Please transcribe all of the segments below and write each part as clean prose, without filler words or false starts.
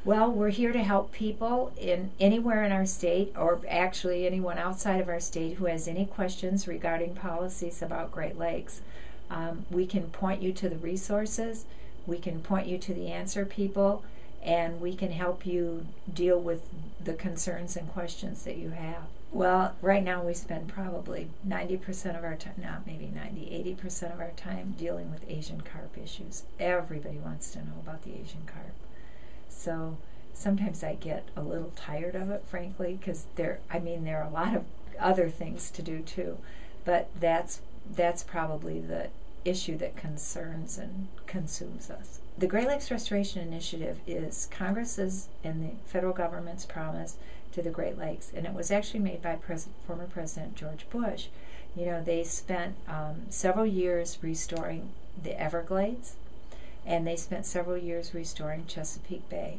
Well, we're here to help people in anywhere in our state, or actually anyone outside of our state who has any questions regarding policies about Great Lakes. We can point you to the resources, we can point you to the answer people, and we can help you deal with the concerns and questions that you have. Well, right now we spend probably 90% of our time, not maybe 80% of our time dealing with Asian carp issues. Everybody wants to know about the Asian carp. So sometimes I get a little tired of it, frankly, because there are a lot of other things to do too. But that's probably the issue that concerns and consumes us. The Great Lakes Restoration Initiative is Congress's and the federal government's promise to the Great Lakes, and it was actually made by former President George Bush. You know, they spent several years restoring the Everglades, and they spent several years restoring Chesapeake Bay.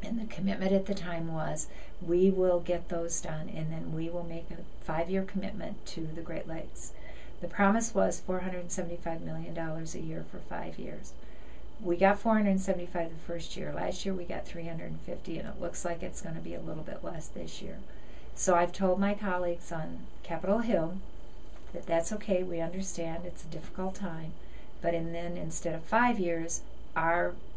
And the commitment at the time was, we will get those done, and then we will make a 5-year commitment to the Great Lakes. The promise was $475 million a year for 5 years. We got $475 the first year. Last year we got $350, and it looks like it's going to be a little bit less this year. So I've told my colleagues on Capitol Hill that that's okay. We understand it's a difficult time, but then instead of 5 years,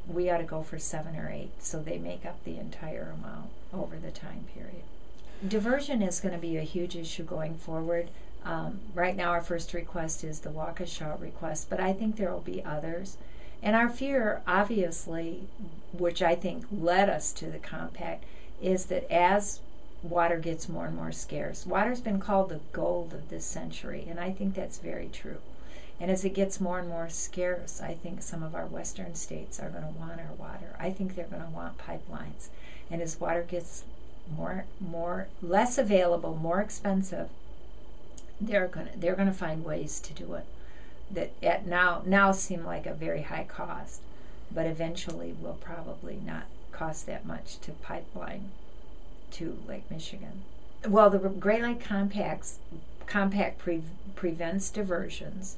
we ought to go for 7 or 8, so they make up the entire amount over the time period. Diversion is going to be a huge issue going forward. Right now our first request is the Waukesha request, but I think there will be others. And our fear, obviously, which I think led us to the compact, is that as water gets more and more scarce, water's been called the gold of this century, and I think that's very true. And as it gets more and more scarce, I think some of our western states are going to want our water. I think they're going to want pipelines. And as water gets less available, more expensive, they're going to find ways to do it that now seem like a very high cost, but eventually will probably not cost that much to pipeline to Lake Michigan. Well, the Great Lake Compact prevents diversions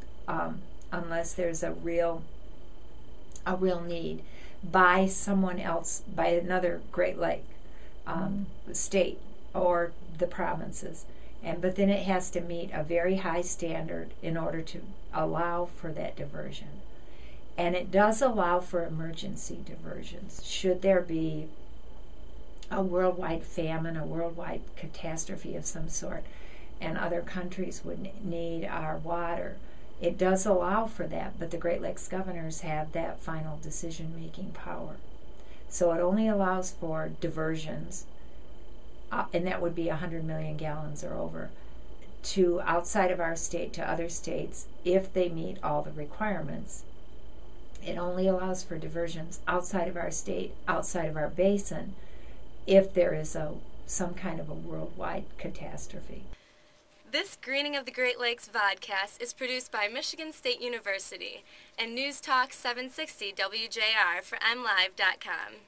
unless there's a real need by someone else, by another Great Lake state or the provinces. But then it has to meet a very high standard in order to allow for that diversion. And it does allow for emergency diversions. Should there be a worldwide famine, a worldwide catastrophe of some sort, and other countries would need our water, it does allow for that, but the Great Lakes governors have that final decision-making power. So it only allows for diversions, and that would be 100 million gallons or over, to outside of our state, to other states, if they meet all the requirements. It only allows for diversions outside of our state, outside of our basin, if there is some kind of a worldwide catastrophe. This Greening of the Great Lakes vodcast is produced by Michigan State University and News Talk 760 WJR for MLive.com.